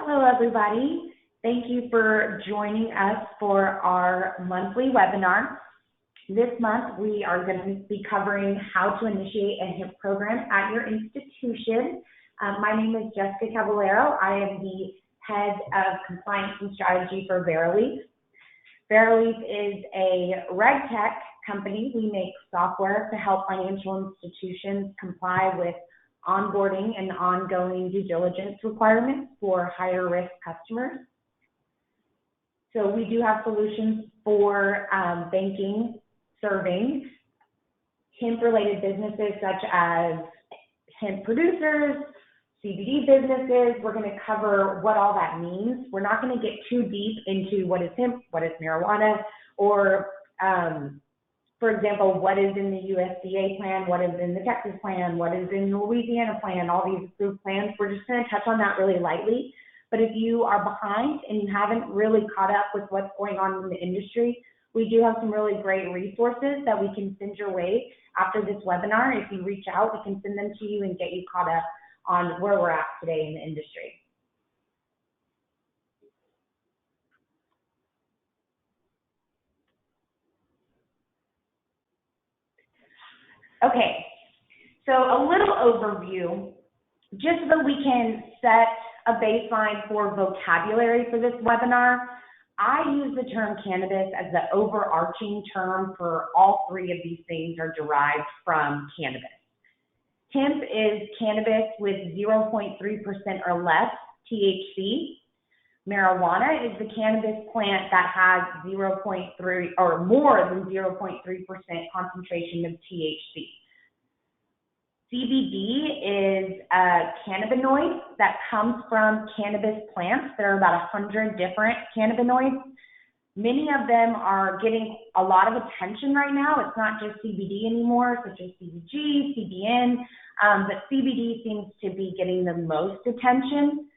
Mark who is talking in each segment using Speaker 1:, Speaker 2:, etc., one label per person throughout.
Speaker 1: Hello, everybody. Thank you for joining us for our monthly webinar. This month, we are going to be covering how to initiate a Hemp program at your institution. My name is Jessica Caballero. I am the head of compliance and strategy for Verily. Verily is a reg tech company. We make software to help financial institutions comply with onboarding and ongoing due diligence requirements for higher risk customers. So we do have solutions for banking, serving hemp-related businesses such as hemp producers, CBD businesses. We're going to cover what all that means. We're not going to get too deep into what is hemp, what is marijuana, or for example, what is in the USDA plan, what is in the Texas plan, what is in the Louisiana plan, all these approved plans. We're just going to touch on that really lightly. But if you are behind and you haven't really caught up with what's going on in the industry, we do have some really great resources that we can send your way after this webinar. If you reach out, we can send them to you and get you caught up on where we're at today in the industry. Okay, so a little overview, just so that we can set a baseline for vocabulary for this webinar. I use the term cannabis as the overarching term for all three of these things are derived from cannabis. Hemp is cannabis with 0.3% or less THC. Marijuana is the cannabis plant that has 0.3 or more than 0.3% concentration of THC. CBD is a cannabinoid that comes from cannabis plants. There are about 100 different cannabinoids. Many of them are getting a lot of attention right now. It's not just CBD anymore, such as CBG, CBN, but CBD seems to be getting the most attention.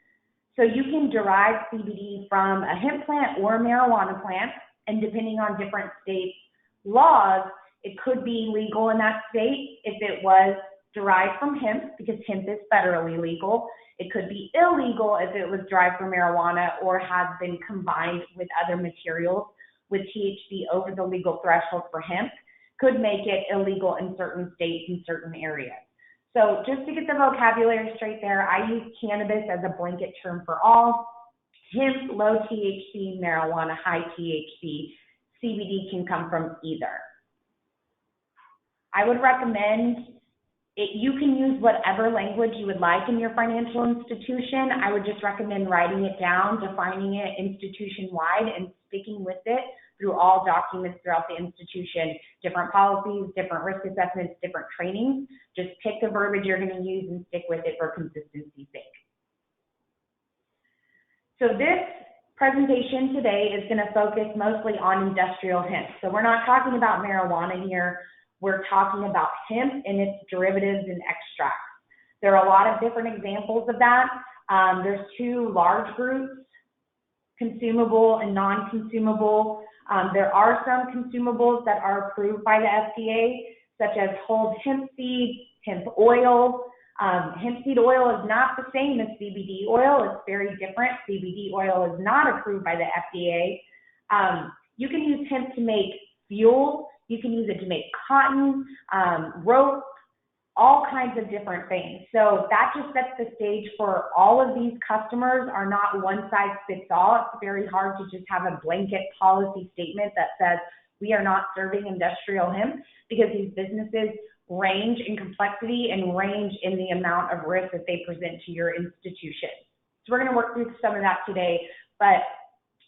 Speaker 1: So you can derive CBD from a hemp plant or a marijuana plant, and depending on different states' laws, it could be legal in that state if it was derived from hemp, because hemp is federally legal. It could be illegal if it was derived from marijuana or has been combined with other materials with THC over the legal threshold for hemp, could make it illegal in certain states and certain areas. So just to get the vocabulary straight there, I use cannabis as a blanket term for all. Hemp, low THC, marijuana, high THC. CBD can come from either. I would recommend you can use whatever language you would like in your financial institution. I would just recommend writing it down, defining it institution-wide, and sticking with it through all documents throughout the institution, different policies, different risk assessments, different trainings. Just pick the verbiage you're going to use and stick with it for consistency's sake. So this presentation today is going to focus mostly on industrial hemp. So we're not talking about marijuana here. We're talking about hemp and its derivatives and extracts. There are a lot of different examples of that. There's two large groups, consumable and non-consumable. There are some consumables that are approved by the FDA, such as whole hemp seed, hemp oil. Hemp seed oil is not the same as CBD oil. It's very different. CBD oil is not approved by the FDA. You can use hemp to make fuel. You can use it to make cotton, rope, all kinds of different things. So that just sets the stage for all of these customers are not one size fits all. It's very hard to just have a blanket policy statement that says we are not serving industrial hemp, because these businesses range in complexity and range in the amount of risk that they present to your institution. So we're going to work through some of that today, but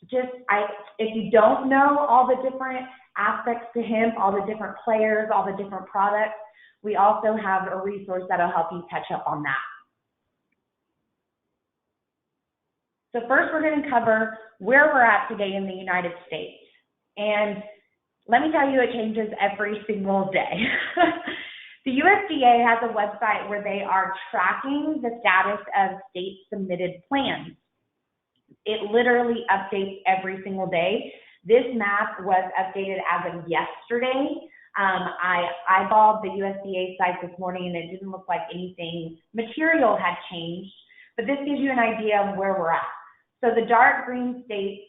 Speaker 1: if you don't know all the different aspects to hemp, all the different players, all the different products, we also have a resource that'll help you catch up on that. So first, we're going to cover where we're at today in the United States. And let me tell you, it changes every single day. The USDA has a website where they are tracking the status of state-submitted plans. It literally updates every single day. This map was updated as of yesterday. I eyeballed the USDA site this morning, and it didn't look like anything material had changed, but this gives you an idea of where we're at. So the dark green states,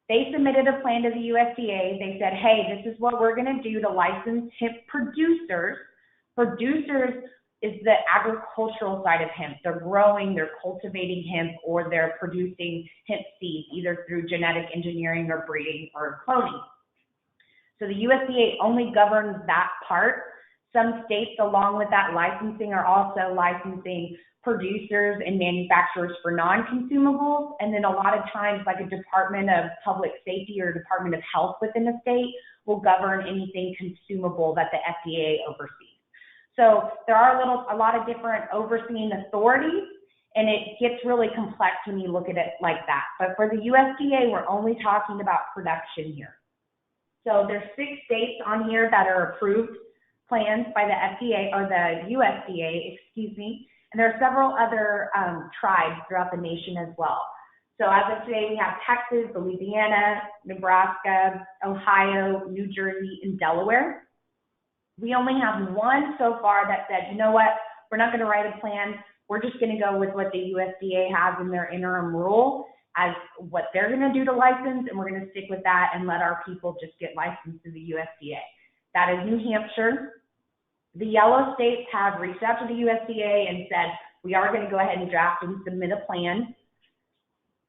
Speaker 1: they submitted a plan to the USDA. They said, hey, this is what we're going to do to license hemp producers. Producers is the agricultural side of hemp. They're growing, they're cultivating hemp, or they're producing hemp seeds, either through genetic engineering or breeding or cloning. So the USDA only governs that part. Some states, along with that licensing, are also licensing producers and manufacturers for non-consumables. And then a lot of times, like a Department of Public Safety or Department of Health within the state will govern anything consumable that the FDA oversees. So there are a lot of different overseeing authorities, and it gets really complex when you look at it like that. But for the USDA, we're only talking about production here. So there's 6 states on here that are approved plans by the FDA, or the USDA, excuse me, and there are several other tribes throughout the nation as well. So as of today, we have Texas, Louisiana, Nebraska, Ohio, New Jersey, and Delaware. We only have one so far that said, you know what, we're not going to write a plan. We're just going to go with what the USDA has in their interim rule as what they're going to do to license, and we're going to stick with that and let our people just get licensed to the USDA. That is New Hampshire. The yellow states have reached out to the USDA and said, we are going to go ahead and draft and submit a plan.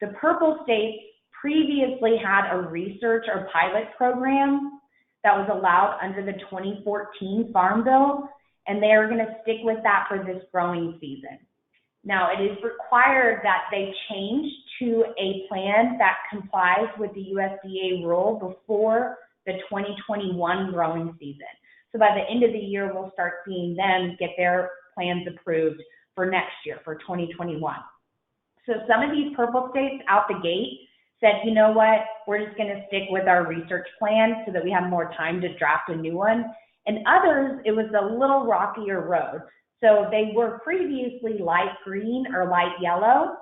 Speaker 1: The purple states previously had a research or pilot program that was allowed under the 2014 Farm Bill, and they are going to stick with that for this growing season. Now, it is required that they change to a plan that complies with the USDA rule before the 2021 growing season. So by the end of the year, we'll start seeing them get their plans approved for next year, for 2021. So some of these purple states out the gate said, you know what, we're just going to stick with our research plan so that we have more time to draft a new one. And others, it was a little rockier road. So they were previously light green or light yellow,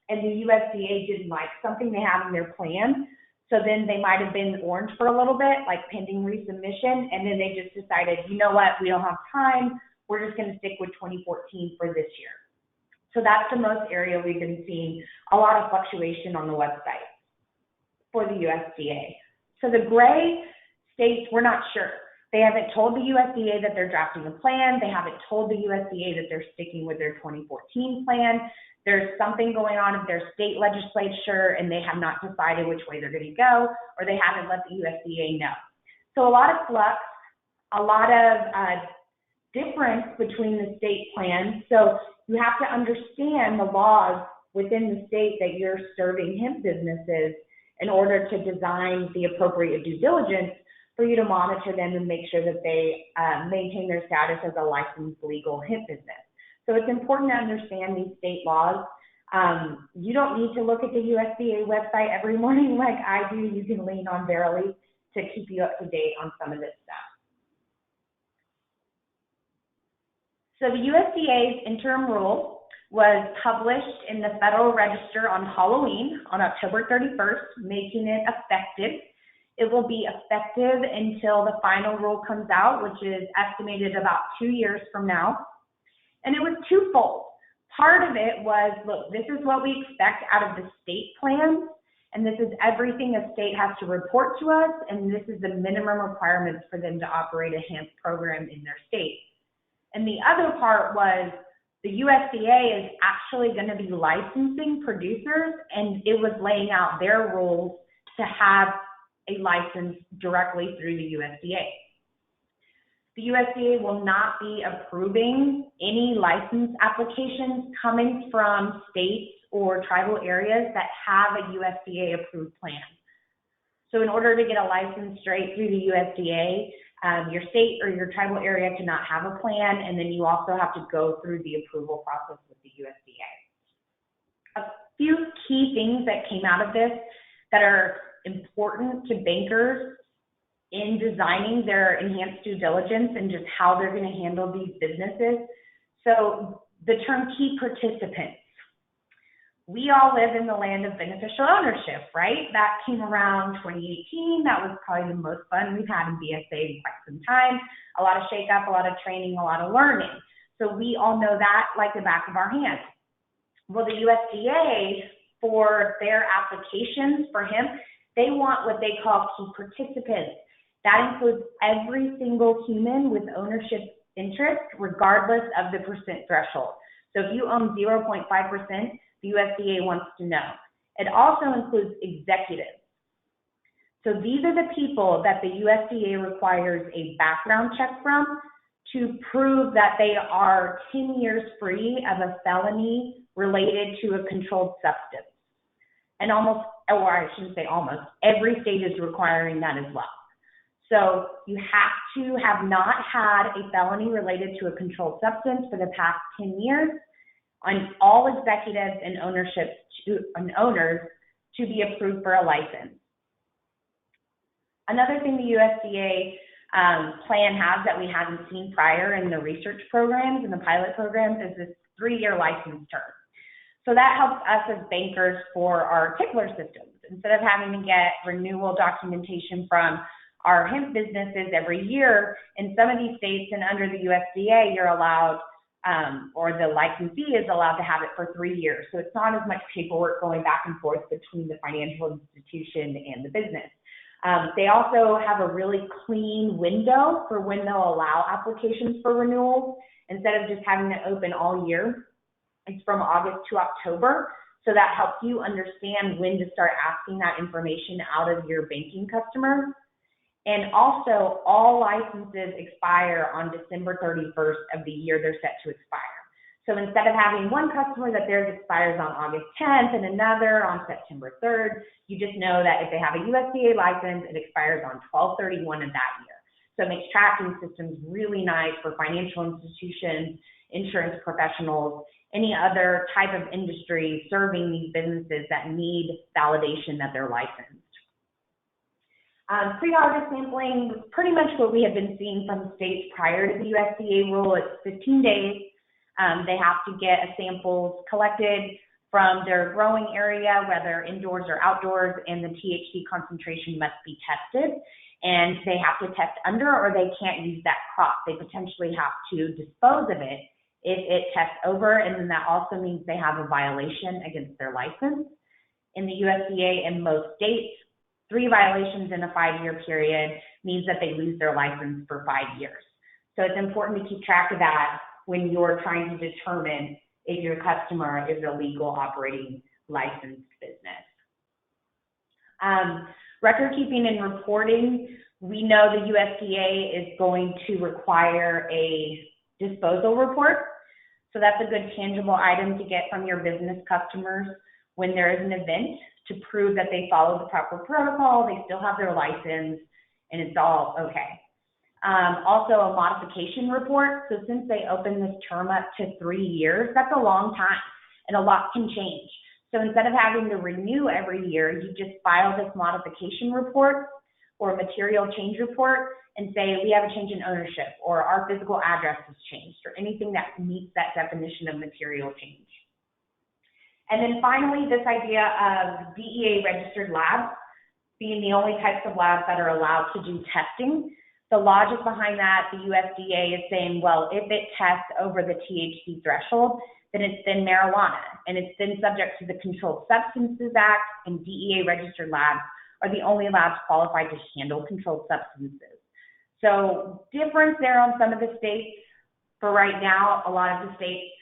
Speaker 1: and the USDA didn't like something they had in their plan. So then they might have been orange for a little bit, like pending resubmission, and then they just decided, you know what, we don't have time, we're just going to stick with 2014 for this year. So that's the most area we've been seeing a lot of fluctuation on the website for the USDA. So the gray states, we're not sure. They haven't told the USDA that they're drafting a plan. They haven't told the USDA that they're sticking with their 2014 plan. There's something going on in their state legislature, and they have not decided which way they're going to go, or they haven't let the USDA know. So a lot of flux, a lot of difference between the state plans. So you have to understand the laws within the state that you're serving hemp businesses in order to design the appropriate due diligence for you to monitor them and make sure that they maintain their status as a licensed legal hemp business. So it's important to understand these state laws. You don't need to look at the USDA website every morning like I do. You can lean on Verily to keep you up to date on some of this stuff. So the USDA's interim rule was published in the Federal Register on Halloween on October 31st, making it effective. It will be effective until the final rule comes out, which is estimated about 2 years from now. And it was twofold. Part of it was, look, this is what we expect out of the state plans, and this is everything a state has to report to us, and this is the minimum requirements for them to operate a hemp program in their state. And the other part was the USDA is actually going to be licensing producers, and it was laying out their rules to have a license directly through the USDA. The USDA will not be approving any license applications coming from states or tribal areas that have a USDA approved plan. So in order to get a license straight through the USDA, your state or your tribal area cannot have a plan, and then you also have to go through the approval process with the USDA. A few key things that came out of this that are important to bankers in designing their enhanced due diligence and just how they're going to handle these businesses. So the term key participants. We all live in the land of beneficial ownership, right? That came around 2018. That was probably the most fun we've had in BSA in quite some time. A lot of shake-up, a lot of training, a lot of learning. So we all know that like the back of our hand. Well, the USDA for their applications for hemp, they want what they call key participants. That includes every single human with ownership interest, regardless of the percent threshold. So if you own 0.5%, the USDA wants to know. It also includes executives. So these are the people that the USDA requires a background check from to prove that they are 10 years free of a felony related to a controlled substance. And every state is requiring that as well. So you have to have not had a felony related to a controlled substance for the past 10 years on all executives and owners to be approved for a license. Another thing the USDA plan has that we haven't seen prior in the research programs and the pilot programs is this 3-year license term. So that helps us as bankers for our tickler systems. Instead of having to get renewal documentation from our hemp businesses every year, in some of these states and under the USDA, you're allowed, or the licensee is allowed to have it for 3 years. So it's not as much paperwork going back and forth between the financial institution and the business. They also have a really clean window for when they'll allow applications for renewals instead of just having it open all year. It's from August to October. So that helps you understand when to start asking that information out of your banking customers. And also, all licenses expire on December 31st of the year they're set to expire. So instead of having one customer that theirs expires on August 10th and another on September 3rd, you just know that if they have a USDA license, it expires on 12/31 of that year. So it makes tracking systems really nice for financial institutions, insurance professionals, any other type of industry serving these businesses that need validation that they're licensed. Pre-harvest sampling was pretty much what we have been seeing from states prior to the USDA rule. It's 15 days. They have to get samples collected from their growing area, whether indoors or outdoors, and the THC concentration must be tested. And they have to test under, or they can't use that crop. They potentially have to dispose of it if it tests over, and then that also means they have a violation against their license. In the USDA and most states, 3 violations in a 5-year period means that they lose their license for 5 years. So it's important to keep track of that when you're trying to determine if your customer is a legal operating licensed business. Record keeping and reporting, we know the USDA is going to require a disposal report. So that's a good tangible item to get from your business customers when there is an event to prove that they followed the proper protocol, they still have their license, and it's all okay. Also a modification report. So since they opened this term up to 3 years, that's a long time and a lot can change. So instead of having to renew every year, you just file this modification report or material change report and say, we have a change in ownership, or our physical address has changed, or anything that meets that definition of material change. And then finally, this idea of DEA registered labs being the only types of labs that are allowed to do testing. The logic behind that, the USDA is saying, well, if it tests over the THC threshold, then it's been marijuana, and it's been subject to the Controlled Substances Act, and DEA registered labs are the only labs qualified to handle controlled substances. So difference there on some of the states. For right now, a lot of the states,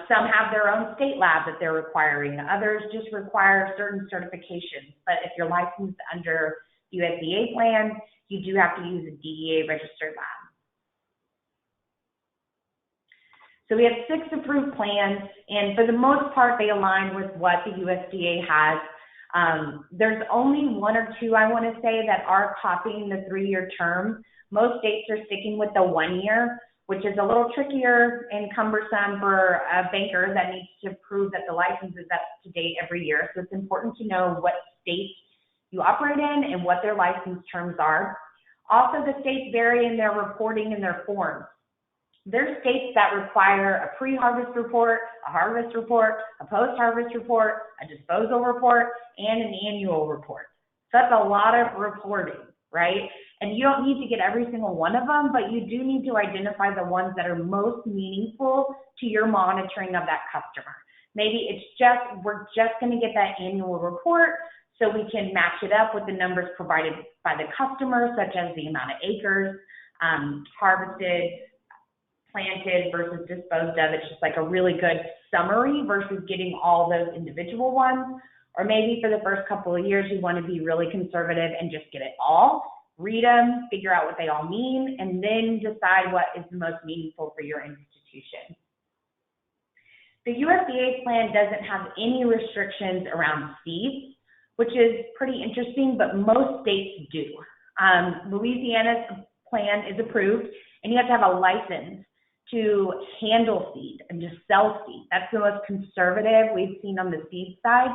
Speaker 1: some have their own state lab that they're requiring. Others just require certain certifications. But if you're licensed under USDA plan, you do have to use a DEA registered lab. So we have 6 approved plans, and for the most part, they align with what the USDA has. There's only 1 or 2, I want to say, that are copying the 3-year term. Most states are sticking with the 1 year, which is a little trickier and cumbersome for a banker that needs to prove that the license is up to date every year. So it's important to know what state you operate in and what their license terms are. Also, the states vary in their reporting and their forms. There's states that require a pre-harvest report, a harvest report, a post-harvest report, a disposal report, and an annual report. So that's a lot of reporting, right? And you don't need to get every single one of them, but you do need to identify the ones that are most meaningful to your monitoring of that customer. Maybe we're just going to get that annual report so we can match it up with the numbers provided by the customer, such as the amount of acres harvested, planted versus disposed of. It's just like a really good summary versus getting all those individual ones. Or maybe for the first couple of years, you want to be really conservative and just get it all, read them, figure out what they all mean, and then decide what is the most meaningful for your institution. The USDA plan doesn't have any restrictions around seeds, which is pretty interesting, but most states do. Louisiana's plan is approved, and you have to have a license to handle seed and just sell seed. That's the most conservative we've seen on the seed side.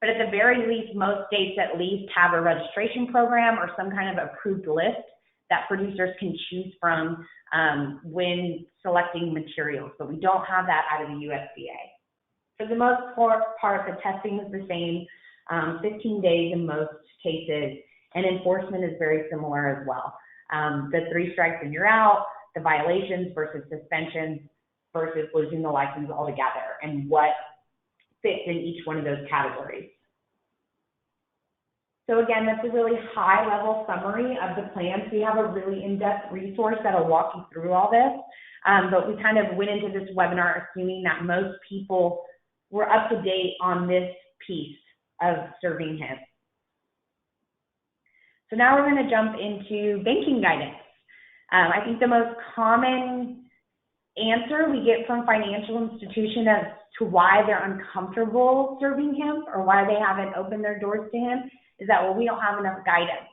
Speaker 1: But at the very least, most states at least have a registration program or some kind of approved list that producers can choose from when selecting materials. But we don't have that out of the USDA. For the most part, the testing is the same, 15 days in most cases, and enforcement is very similar as well. The 3 strikes and you're out, the violations versus suspensions versus losing the license altogether, and what fits in each one of those categories. So again, that's a really high-level summary of the plans. We have a really in-depth resource that'll walk you through all this, but we kind of went into this webinar assuming that most people were up to date on this piece of serving hemp. So now we're going to jump into banking guidance. I think the most common answer we get from financial institutions as to why they're uncomfortable serving hemp or why they haven't opened their doors to hemp is that, well, we don't have enough guidance.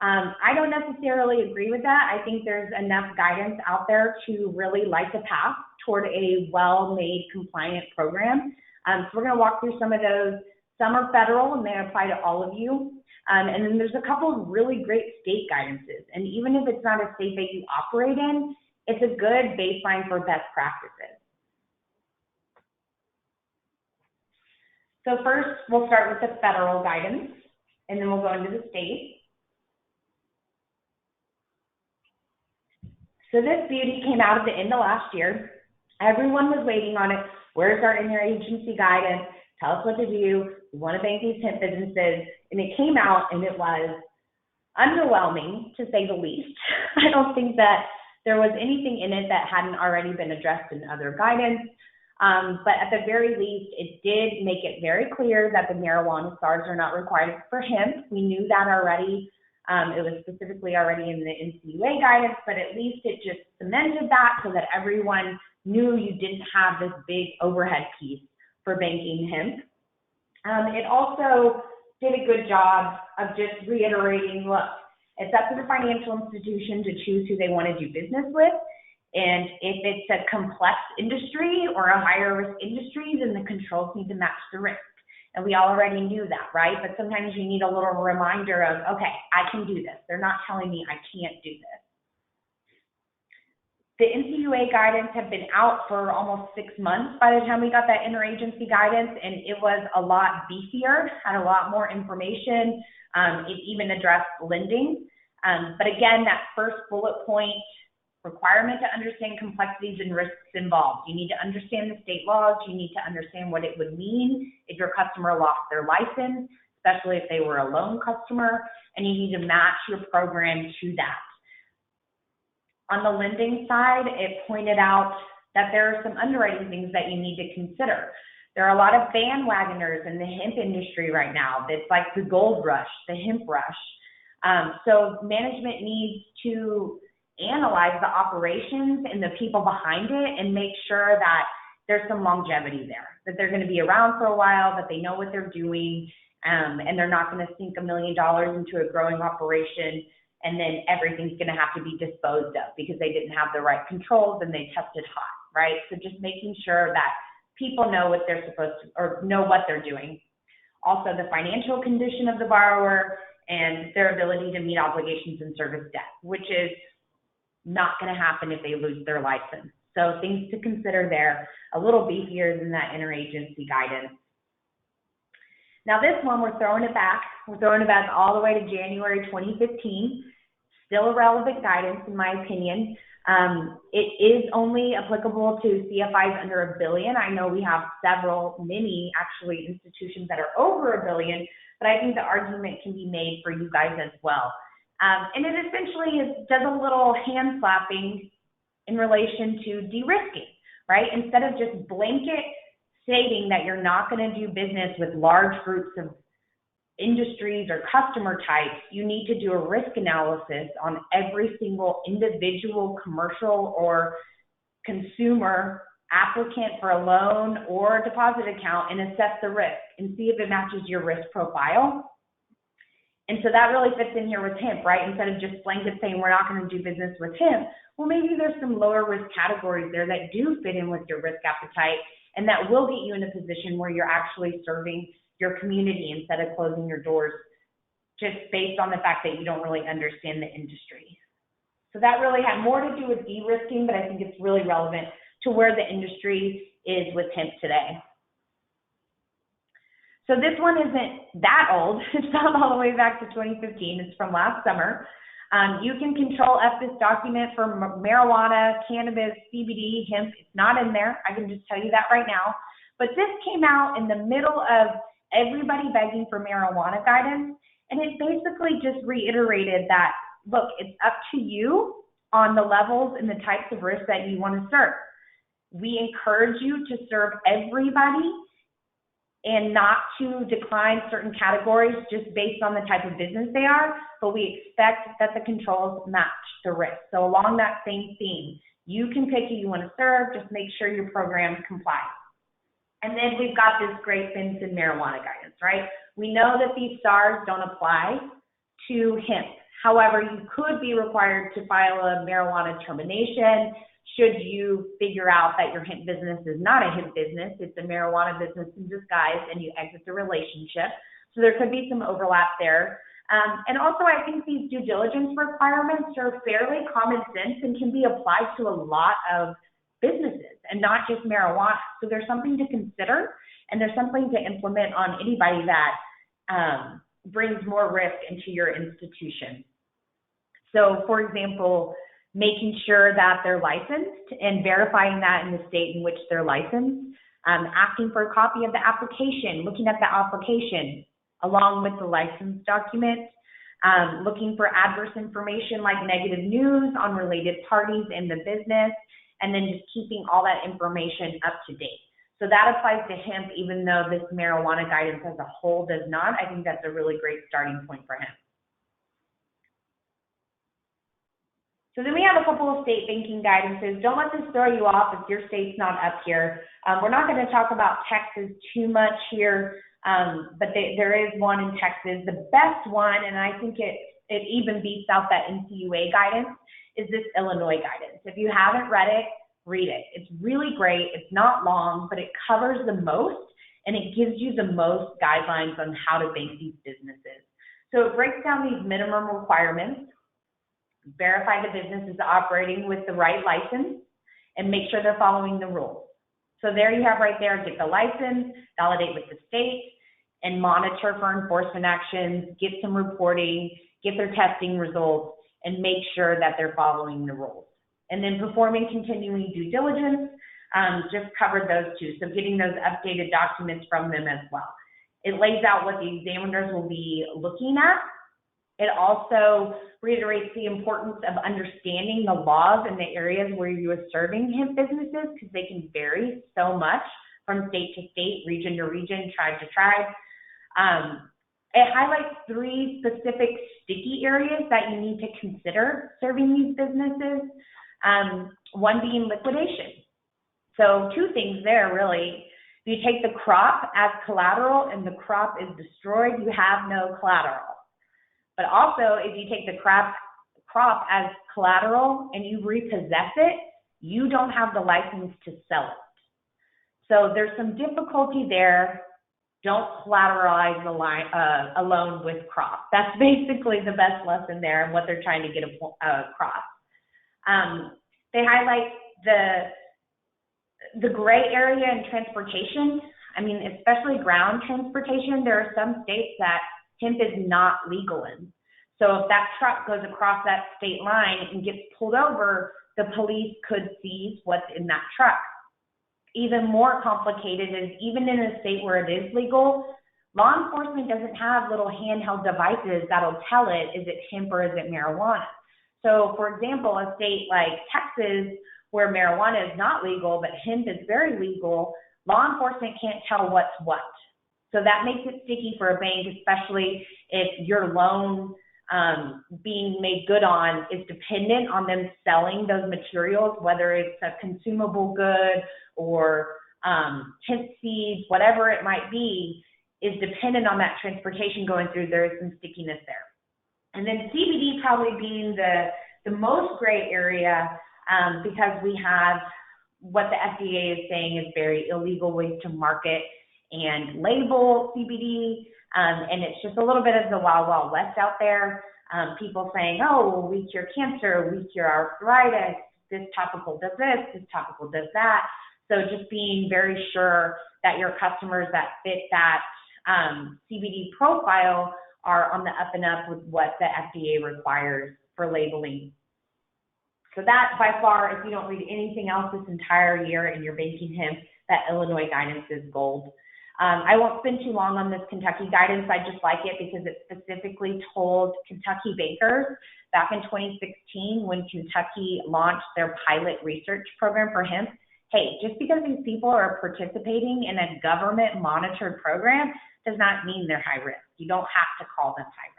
Speaker 1: I don't necessarily agree with that. I think there's enough guidance out there to really light the path toward a well-made compliant program. So we're going to walk through some of those. Some are federal and they apply to all of you. And then there's a couple of really great state guidances. And even if it's not a state that you operate in, it's a good baseline for best practices. So first, we'll start with the federal guidance, and then we'll go into the state. So this beauty came out at the end of last year. Everyone was waiting on it. Where's our interagency guidance? Tell us what to do. We want to bank these hemp businesses. And it came out, and it was underwhelming, to say the least. I don't think that there was anything in it that hadn't already been addressed in other guidance. But at the very least, it did make it very clear that the marijuana SARs are not required for hemp. We knew that already. It was specifically already in the NCUA guidance, but at least it just cemented that so that everyone knew you didn't have this big overhead piece for banking hemp. It also did a good job of just reiterating, look, it's up to the financial institution to choose who they want to do business with. And if it's a complex industry or a higher risk industry, then the controls need to match the risk. And we already knew that, right? But sometimes you need a little reminder of, okay, I can do this. They're not telling me I can't do this. The NCUA guidance had been out for almost 6 months by the time we got that interagency guidance, and it was a lot beefier, had a lot more information. It even addressed lending. But again, that first bullet point, requirement to understand complexities and risks involved. You need to understand the state laws. You need to understand what it would mean if your customer lost their license, especially if they were a loan customer, and you need to match your program to that. On the lending side, it pointed out that there are some underwriting things that you need to consider. There are a lot of bandwagoners in the hemp industry right now. It's like the gold rush, the hemp rush. So management needs to analyze the operations and the people behind it and make sure that there's some longevity there, that they're going to be around for a while, that they know what they're doing, and they're not going to sink $1 million into a growing operation and then everything's going to have to be disposed of because they didn't have the right controls and they tested hot, right? So just making sure that people know what they're supposed to, or know what they're doing. Also, the financial condition of the borrower and their ability to meet obligations and service debt, which is not going to happen if they lose their license. So things to consider there, a little beefier than that interagency guidance. Now this one, we're throwing it back. We're throwing it back all the way to January 2015. still relevant guidance in my opinion. It is only applicable to CFIs under $1 billion. I know we have many actually institutions that are over $1 billion, but I think the argument can be made for you guys as well. And it essentially does a little hand slapping in relation to de-risking, right? Instead of just blanket stating that you're not going to do business with large groups of industries or customer types, you need to do a risk analysis on every single individual commercial or consumer applicant for a loan or deposit account and assess the risk and see if it matches your risk profile. And so that really fits in here with Hemp, right? Instead of just blanket saying we're not going to do business with Hemp, well, maybe there's some lower risk categories there that do fit in with your risk appetite and that will get you in a position where you're actually serving your community instead of closing your doors just based on the fact that you don't really understand the industry. So that really had more to do with de-risking, but I think it's really relevant to where the industry is with Hemp today. So this one isn't that old. It's not all the way back to 2015. It's from last summer. You can control F this document for marijuana, cannabis, CBD, hemp. It's not in there. I can just tell you that right now. But this came out in the middle of everybody begging for marijuana guidance. And it basically just reiterated that, look, it's up to you on the levels and the types of risks that you want to serve. We encourage you to serve everybody and not to decline certain categories just based on the type of business they are, but we expect that the controls match the risk. So along that same theme, you can pick who you want to serve, just make sure your program complies. And then we've got this great fence and marijuana guidance, right? We know that these SARs don't apply to hemp. However, you could be required to file a marijuana termination should you figure out that your hemp business is not a hemp business, it's a marijuana business in disguise, and you exit the relationship. So there could be some overlap there. And also, I think these due diligence requirements are fairly common sense and can be applied to a lot of businesses and not just marijuana. So there's something to consider, and there's something to implement on anybody that brings more risk into your institution. So, for example, making sure that they're licensed and verifying that in the state in which they're licensed, asking for a copy of the application, looking at the application along with the license document, looking for adverse information like negative news on related parties in the business, and then just keeping all that information up to date. So that applies to hemp, even though this marijuana guidance as a whole does not. I think that's a really great starting point for hemp. So then we have a couple of state banking guidances. Don't let this throw you off if your state's not up here. We're not going to talk about Texas too much here, but there is one in Texas. The best one, and I think it even beats out that NCUA guidance, is this Illinois guidance. If you haven't read it, read it. It's really great. It's not long, but it covers the most, and it gives you the most guidelines on how to bank these businesses. So it breaks down these minimum requirements. Verify the business is operating with the right license, and make sure they're following the rules. So there you have right there, get the license, validate with the state, and monitor for enforcement actions, get some reporting, get their testing results, and make sure that they're following the rules. And then performing continuing due diligence, just covered those two. So getting those updated documents from them as well. It lays out what the examiners will be looking at. It also reiterates the importance of understanding the laws in the areas where you are serving hemp businesses, because they can vary so much from state to state, region to region, tribe to tribe. It highlights 3 specific sticky areas that you need to consider serving these businesses, one being liquidation. So 2 things there, really. If you take the crop as collateral and the crop is destroyed, you have no collateral. But also, if you take the crop as collateral and you repossess it, you don't have the license to sell it. So there's some difficulty there. Don't collateralize a loan with crop. That's basically the best lesson there and what they're trying to get across. They highlight the gray area in transportation. I mean, especially ground transportation. There are some states that hemp is not legal in. So if that truck goes across that state line and gets pulled over, the police could seize what's in that truck. Even more complicated is even in a state where it is legal, law enforcement doesn't have little handheld devices that'll tell it, is it hemp or is it marijuana? So for example, a state like Texas, where marijuana is not legal, but hemp is very legal, law enforcement can't tell what's what. So that makes it sticky for a bank, especially if your loan being made good on is dependent on them selling those materials, whether it's a consumable good or hemp seeds, whatever it might be, is dependent on that transportation going through. There is some stickiness there. And then CBD probably being the most gray area because we have what the FDA is saying is very illegal ways to market and label CBD. And it's just a little bit of the wild, wild west out there. People saying, oh, we cure cancer, we cure arthritis, this topical does this topical does that. So just being very sure that your customers that fit that CBD profile are on the up and up with what the FDA requires for labeling. So that by far, if you don't read anything else this entire year in your banking hemp, that Illinois guidance is gold. I won't spend too long on this Kentucky guidance. I just like it because it specifically told Kentucky bankers back in 2016 when Kentucky launched their pilot research program for hemp, hey, just because these people are participating in a government monitored program does not mean they're high risk. You don't have to call them high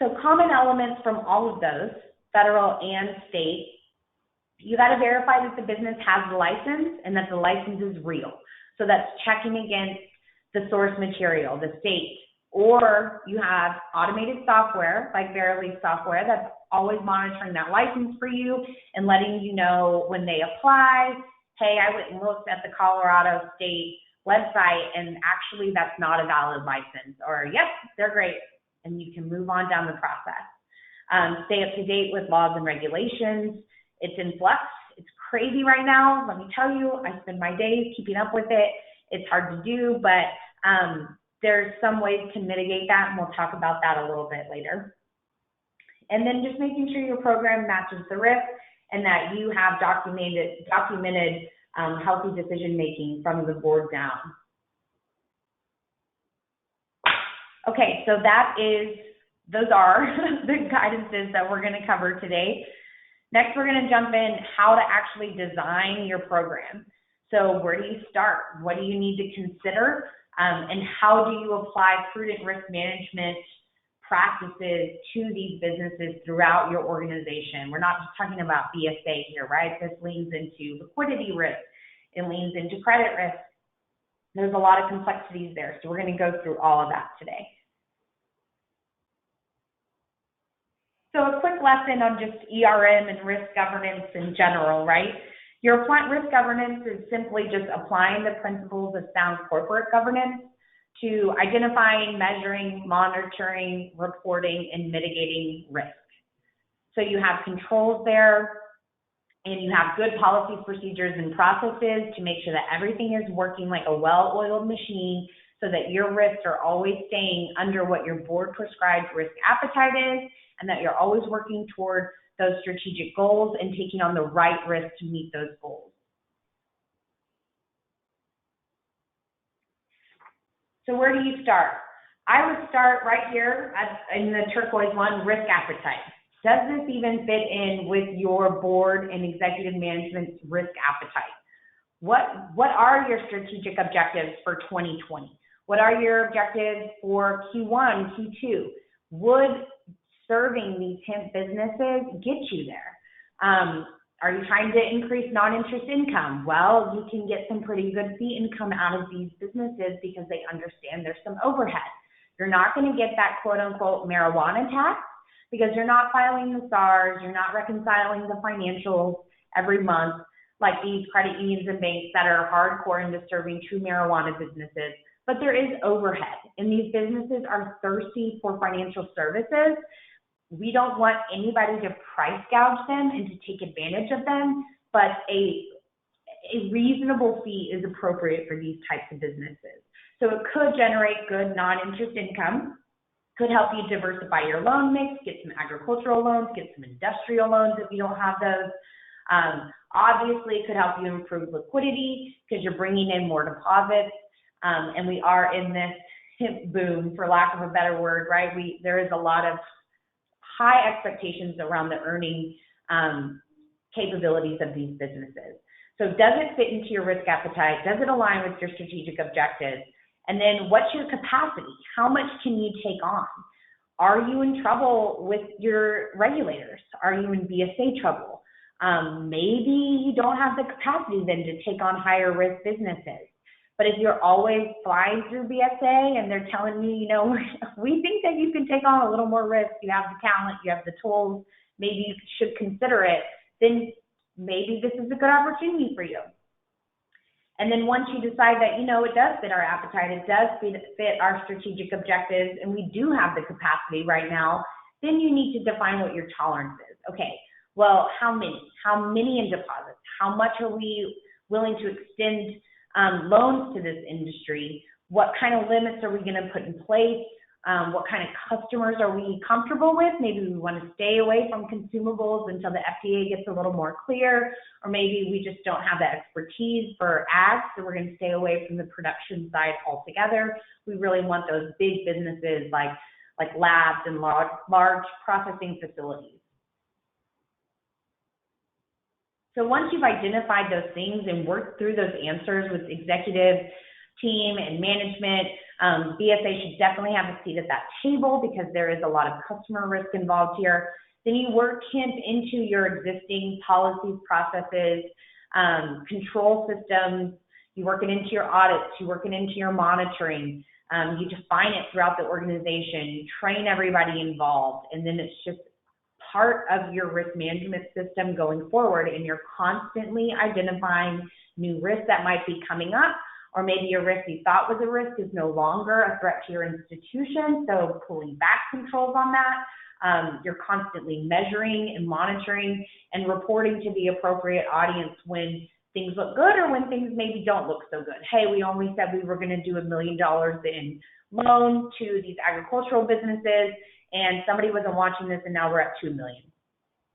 Speaker 1: risk. So common elements from all of those, federal and state, you got to verify that the business has the license and that the license is real. So that's checking against the source material, the state, or you have automated software like Verily software that's always monitoring that license for you and letting you know when they apply, hey, I went and looked at the Colorado state website and actually that's not a valid license, or yep, they're great, and you can move on down the process. Stay up to date with laws and regulations. It's in flux. It's crazy right now. Let me tell you, I spend my days keeping up with it. It's hard to do, but there's some ways to mitigate that, and we'll talk about that a little bit later. And then just making sure your program matches the risk and that you have documented healthy decision-making from the board down. Okay, so those are the guidances that we're going to cover today. Next, we're going to jump in how to actually design your program. So where do you start? What do you need to consider? And how do you apply prudent risk management practices to these businesses throughout your organization? We're not just talking about BSA here, right? This leans into liquidity risk. It leans into credit risk. There's a lot of complexities there. So we're going to go through all of that today. So a quick lesson on just ERM and risk governance in general, right? Your risk governance is simply just applying the principles of sound corporate governance to identifying, measuring, monitoring, reporting, and mitigating risk. So you have controls there, and you have good policies, procedures, and processes to make sure that everything is working like a well-oiled machine so that your risks are always staying under what your board prescribed risk appetite is, and that you're always working toward those strategic goals and taking on the right risk to meet those goals. So where do you start? I would start right here in the turquoise one, risk appetite. Does this even fit in with your board and executive management's risk appetite? What are your strategic objectives for 2020? What are your objectives for Q1, Q2? Would serving these hemp businesses get you there? Are you trying to increase non-interest income? Well, you can get some pretty good fee income out of these businesses because they understand there's some overhead. You're not going to get that quote-unquote marijuana tax because you're not filing the SARs, you're not reconciling the financials every month like these credit unions and banks that are hardcore into serving true marijuana businesses. But there is overhead, and these businesses are thirsty for financial services. We don't want anybody to price gouge them and to take advantage of them, but a reasonable fee is appropriate for these types of businesses. So it could generate good non-interest income, could help you diversify your loan mix, get some agricultural loans, get some industrial loans if you don't have those. Obviously, it could help you improve liquidity because you're bringing in more deposits. And we are in this hemp boom, for lack of a better word, right? There is a lot of high expectations around the earning capabilities of these businesses. So does it fit into your risk appetite? Does it align with your strategic objectives? And then what's your capacity? How much can you take on? Are you in trouble with your regulators? Are you in BSA trouble? Maybe you don't have the capacity then to take on higher risk businesses. But if you're always flying through BSA and they're telling you, we think that you can take on a little more risk, you have the talent, you have the tools, maybe you should consider it, then maybe this is a good opportunity for you. And then once you decide that, it does fit our appetite, it does fit our strategic objectives, and we do have the capacity right now, then you need to define what your tolerance is. Okay, well, how many? How many in deposits? How much are we willing to extend loans to this industry? What kind of limits are we going to put in place? What kind of customers are we comfortable with? Maybe we want to stay away from consumables until the FDA gets a little more clear, or maybe we just don't have the expertise for ag, so we're going to stay away from the production side altogether. We really want those big businesses like labs and large processing facilities. So once you've identified those things and worked through those answers with executive team and management, BSA should definitely have a seat at that table because there is a lot of customer risk involved here. Then you work Hemp into your existing policies, processes, control systems. You work it into your audits. You work it into your monitoring. You define it throughout the organization. You train everybody involved, and then it's just part of your risk management system going forward, and you're constantly identifying new risks that might be coming up, or maybe your risk you thought was a risk is no longer a threat to your institution, so pulling back controls on that. You're constantly measuring and monitoring and reporting to the appropriate audience when things look good or when things maybe don't look so good. Hey, we only said we were going to do $1 million in loans to these agricultural businesses, and somebody wasn't watching this, and now we're at $2 million.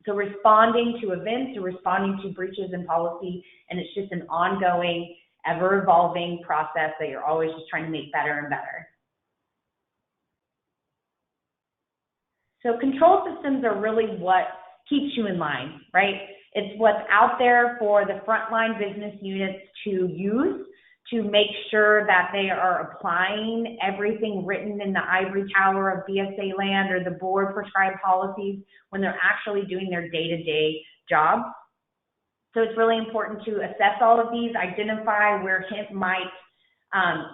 Speaker 1: So responding to events or responding to breaches in policy, and it's just an ongoing, ever-evolving process that you're always just trying to make better and better. So control systems are really what keeps you in line, right? It's what's out there for the frontline business units to use to make sure that they are applying everything written in the ivory tower of BSA land or the board prescribed policies when they're actually doing their day-to-day job. So it's really important to assess all of these, identify where Hemp might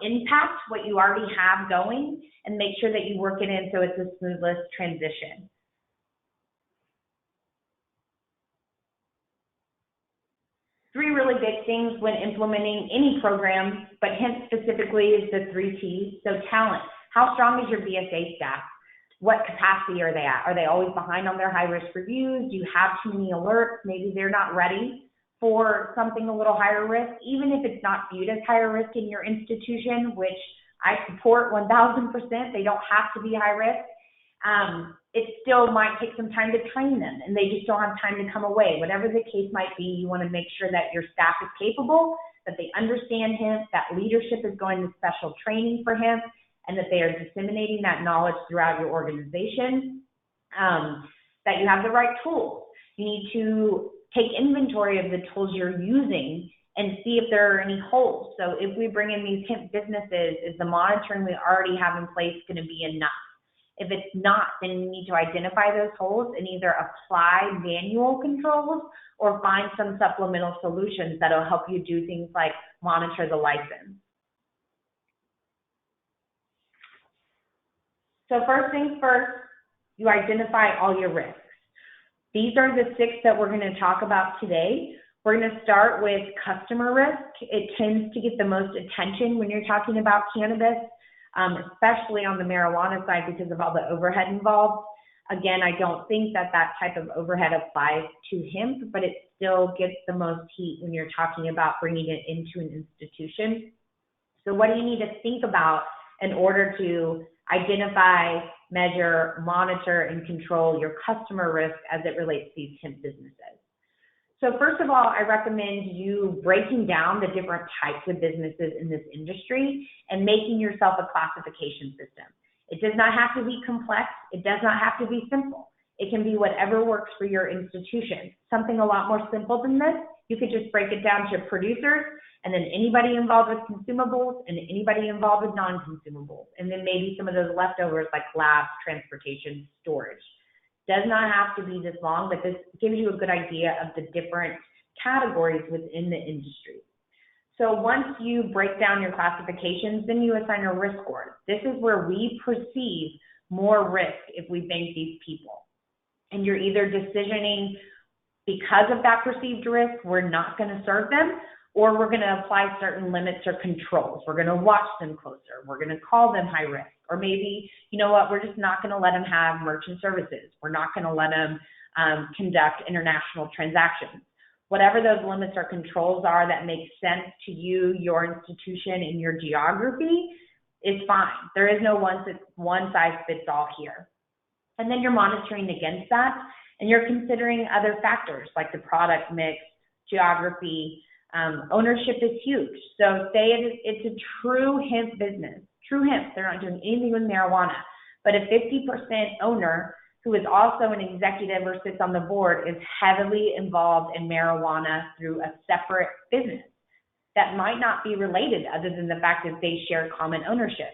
Speaker 1: impact what you already have going, and make sure that you work it in so it's the smoothest transition. Three really big things when implementing any program, but Hemp specifically is the 3 T's. So talent, how strong is your BSA staff? What capacity are they at? Are they always behind on their high-risk reviews? Do you have too many alerts? Maybe they're not ready for something a little higher risk, even if it's not viewed as higher risk in your institution, which I support 1,000%. They don't have to be high risk. It still might take some time to train them, and they just don't have time to come away. Whatever the case might be, you want to make sure that your staff is capable, that they understand Hemp, that leadership is going to special training for Hemp, and that they are disseminating that knowledge throughout your organization, that you have the right tools. You need to take inventory of the tools you're using and see if there are any holes. So if we bring in these Hemp businesses, is the monitoring we already have in place going to be enough? If it's not, then you need to identify those holes and either apply manual controls or find some supplemental solutions that will help you do things like monitor the license. So first things first, you identify all your risks. These are the 6 that we're going to talk about today. We're going to start with customer risk. It tends to get the most attention when you're talking about cannabis, especially on the marijuana side because of all the overhead involved. Again, I don't think that type of overhead applies to Hemp, but it still gets the most heat when you're talking about bringing it into an institution. So what do you need to think about in order to identify, measure, monitor, and control your customer risk as it relates to these hemp businesses? So first of all, I recommend you breaking down the different types of businesses in this industry and making yourself a classification system. It does not have to be complex. It does not have to be simple. It can be whatever works for your institution. Something a lot more simple than this, you could just break it down to producers, and then anybody involved with consumables, and anybody involved with non-consumables, and then maybe some of those leftovers like labs, transportation, storage. Does not have to be this long, but this gives you a good idea of the different categories within the industry. So once you break down your classifications, then you assign a risk score. This is where we perceive more risk if we bank these people. And you're either decisioning because of that perceived risk, we're not going to serve them, or we're going to apply certain limits or controls. We're going to watch them closer. We're going to call them high risk. Or maybe, you know what, we're just not going to let them have merchant services. We're not going to let them conduct international transactions. Whatever those limits or controls are that make sense to you, your institution, and your geography is fine. There is no one size fits all here. And then you're monitoring against that, and you're considering other factors like the product mix, geography. Ownership is huge. So say it's a true hemp business, true hemp. They're not doing anything with marijuana, but a 50% owner who is also an executive or sits on the board is heavily involved in marijuana through a separate business that might not be related other than the fact that they share common ownership.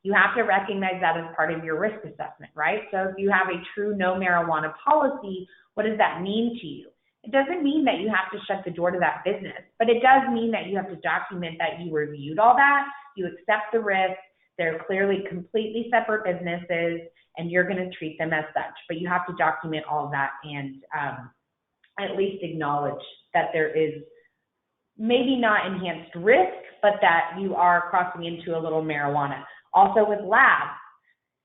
Speaker 1: You have to recognize that as part of your risk assessment, right? So if you have a true no marijuana policy, what does that mean to you? It doesn't mean that you have to shut the door to that business, but it does mean that you have to document that you reviewed all that, you accept the risk, they're clearly completely separate businesses, and you're going to treat them as such. But you have to document all of that and at least acknowledge that there is maybe not enhanced risk, but that you are crossing into a little marijuana. Also with labs,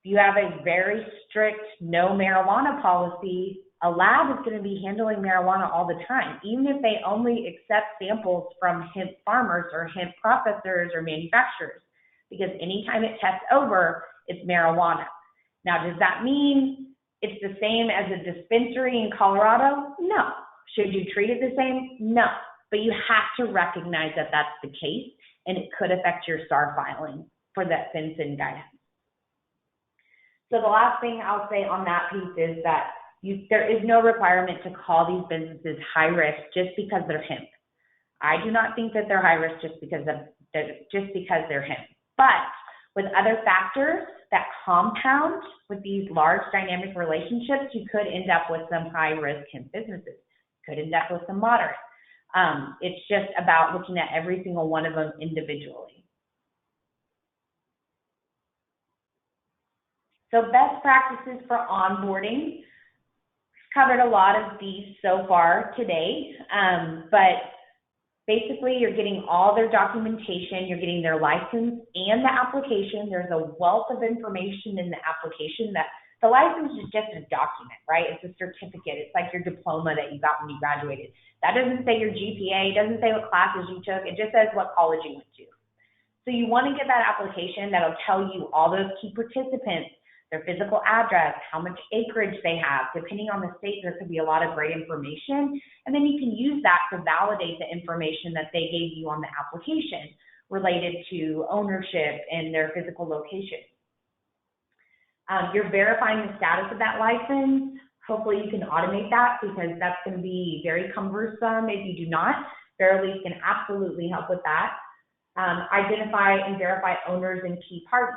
Speaker 1: if you have a very strict no marijuana policy, a lab is going to be handling marijuana all the time, even if they only accept samples from hemp farmers or hemp processors or manufacturers, because anytime it tests over, it's marijuana. Now, does that mean it's the same as a dispensary in Colorado? No. Should you treat it the same? No. But you have to recognize that that's the case, and it could affect your SAR filing for that FinCEN guidance. So the last thing I'll say on that piece is that there is no requirement to call these businesses high risk just because they're hemp. I do not think that they're high risk just because they're hemp. But with other factors that compound with these large dynamic relationships, you could end up with some high risk hemp businesses. Could end up with some moderate. It's just about looking at every single one of them individually. So best practices for onboarding. Covered a lot of these so far today, but basically you're getting all their documentation, you're getting their license and the application. There's a wealth of information in the application. That the license is just a document, right? It's a certificate. It's like your diploma that you got when you graduated. That doesn't say your GPA, it doesn't say what classes you took, it just says what college you went to. So you want to get that application that'll tell you all those key participants, their physical address, how much acreage they have. Depending on the state, there could be a lot of great information. And then you can use that to validate the information that they gave you on the application related to ownership and their physical location. You're verifying the status of that license. Hopefully you can automate that because that's going to be very cumbersome if you do not. Verily can absolutely help with that. Identify and verify owners and key parties.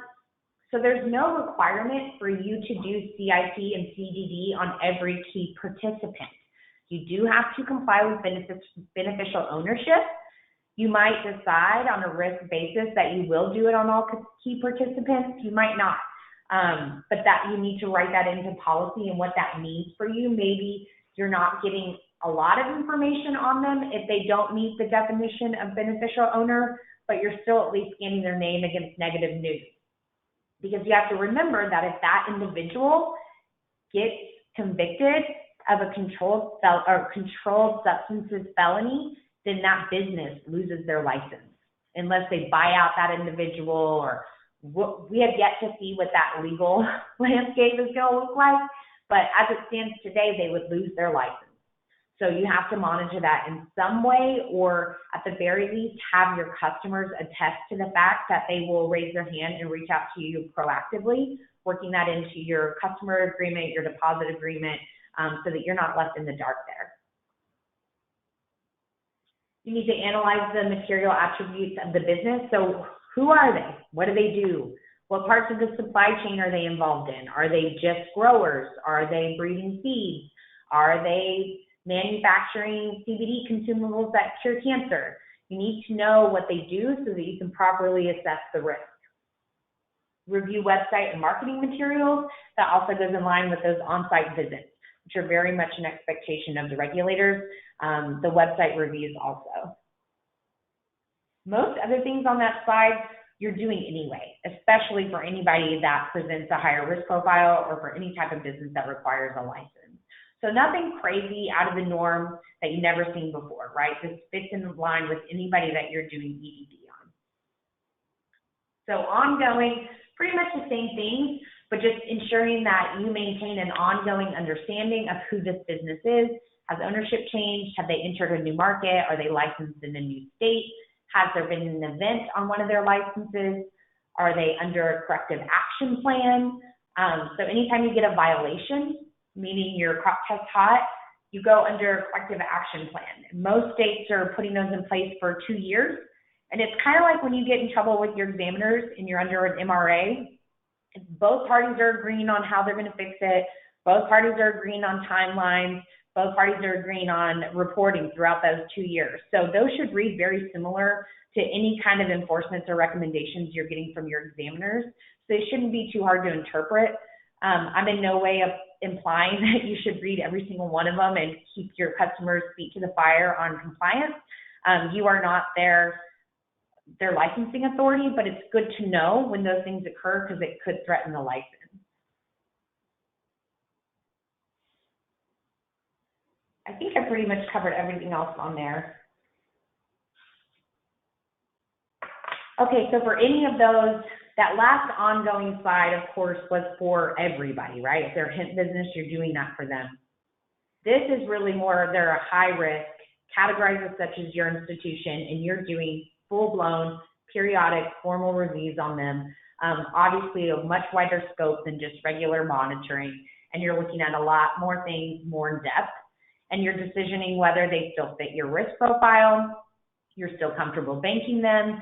Speaker 1: So there's no requirement for you to do CIP and CDD on every key participant. You do have to comply with beneficial ownership. You might decide on a risk basis that you will do it on all key participants. You might not, but that you need to write that into policy and what that means for you. Maybe you're not getting a lot of information on them if they don't meet the definition of beneficial owner, but you're still at least scanning their name against negative news. Because you have to remember that if that individual gets convicted of a controlled substances felony, then that business loses their license. unless they buy out that individual, or we have yet to see what that legal landscape is going to look like. But as it stands today, they would lose their license. So you have to monitor that in some way, or at the very least have your customers attest to the fact that they will raise their hand and reach out to you proactively, working that into your customer agreement, your deposit agreement, so that you're not left in the dark there. You need to analyze the material attributes of the business. So who are they? What do they do? What parts of the supply chain are they involved in? Are they just growers? Are they breeding seeds? Are they manufacturing CBD consumables that cure cancer? You need to know what they do so that you can properly assess the risk. Review website and marketing materials. That also goes in line with those on-site visits, which are very much an expectation of the regulators. The website reviews also. Most other things on that slide you're doing anyway, especially for anybody that presents a higher risk profile or for any type of business that requires a license. So nothing crazy out of the norm that you've never seen before, right? This fits in line with anybody that you're doing EDD on. So ongoing, pretty much the same things, but just ensuring that you maintain an ongoing understanding of who this business is. Has ownership changed? Have they entered a new market? Are they licensed in a new state? Has there been an event on one of their licenses? Are they under a corrective action plan? So anytime you get a violation, meaning your crop test hot, you go under a corrective action plan. Most states are putting those in place for 2 years. And it's kind of like when you get in trouble with your examiners and you're under an MRA, both parties are agreeing on how they're going to fix it. Both parties are agreeing on timelines. Both parties are agreeing on reporting throughout those 2 years. So those should read very similar to any kind of enforcements or recommendations you're getting from your examiners. So they shouldn't be too hard to interpret. I'm in no way implying that you should read every single one of them and keep your customers' feet to the fire on compliance. You are not their licensing authority, but it's good to know when those things occur because it could threaten the license. I think I pretty much covered everything else on there. Okay, so for any of those, that last ongoing slide, of course, was for everybody, right? If they're a hemp business, you're doing that for them. This is really more, they're a high risk, categorized as such as your institution, and you're doing full-blown, periodic, formal reviews on them. Obviously, a much wider scope than just regular monitoring, and you're looking at a lot more things more in depth. And you're decisioning whether they still fit your risk profile, you're still comfortable banking them.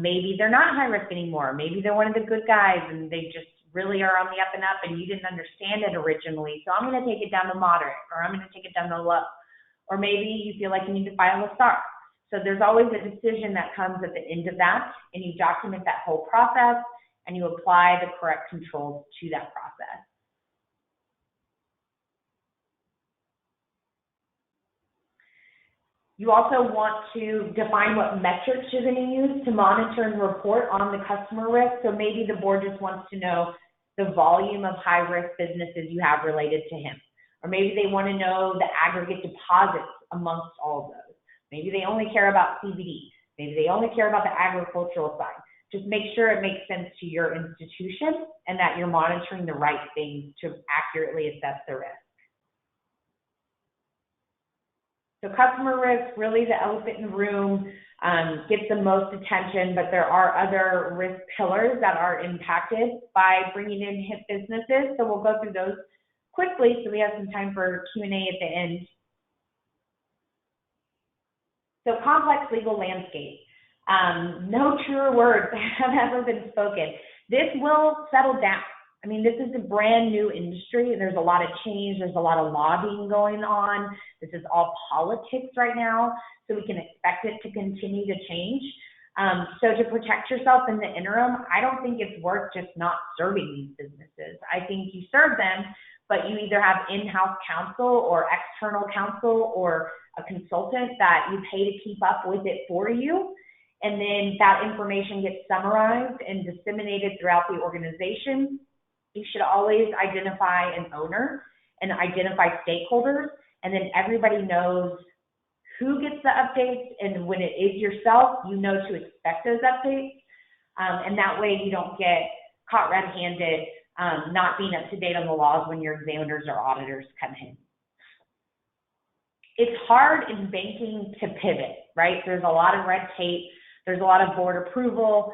Speaker 1: Maybe they're not high risk anymore. Maybe they're one of the good guys and they just really are on the up and up and you didn't understand it originally. So I'm going to take it down to moderate, or I'm going to take it down to low. Or maybe you feel like you need to file a STAR. So there's always a decision that comes at the end of that, and you document that whole process and you apply the correct controls to that process. You also want to define what metrics you're going to use to monitor and report on the customer risk. So maybe the board just wants to know the volume of high-risk businesses you have related to hemp. Or maybe they want to know the aggregate deposits amongst all of those. Maybe they only care about CBD. Maybe they only care about the agricultural side. Just make sure it makes sense to your institution and that you're monitoring the right things to accurately assess the risk. So customer risk, really the elephant in the room, gets the most attention, but there are other risk pillars that are impacted by bringing in hemp businesses. So we'll go through those quickly so we have some time for Q&A at the end. So complex legal landscape. No truer words have ever been spoken. This will settle down. I mean, this is a brand new industry. There's a lot of change. There's a lot of lobbying going on. This is all politics right now, so we can expect it to continue to change. So to protect yourself in the interim, I don't think it's worth just not serving these businesses. I think you serve them, but you either have in-house counsel or external counsel or a consultant that you pay to keep up with it for you. And then that information gets summarized and disseminated throughout the organization. You should always identify an owner and identify stakeholders, and then everybody knows who gets the updates, and when it is yourself, you know to expect those updates. And that way you don't get caught red-handed, not being up to date on the laws when your examiners or auditors come in. It's hard in banking to pivot, right? There's a lot of red tape. There's a lot of board approval.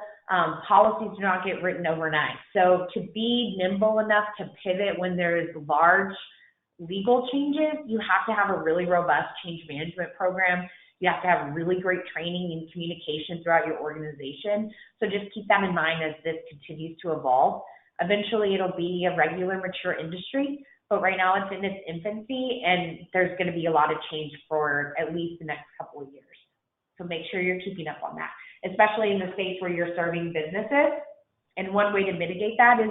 Speaker 1: Policies do not get written overnight. So to be nimble enough to pivot when there's large legal changes, you have to have a really robust change management program. You have to have really great training and communication throughout your organization. So just keep that in mind as this continues to evolve. Eventually, it'll be a regular, mature industry, but right now it's in its infancy, and there's going to be a lot of change for at least the next couple of years. So make sure you're keeping up on that, especially in the states where you're serving businesses. And one way to mitigate that is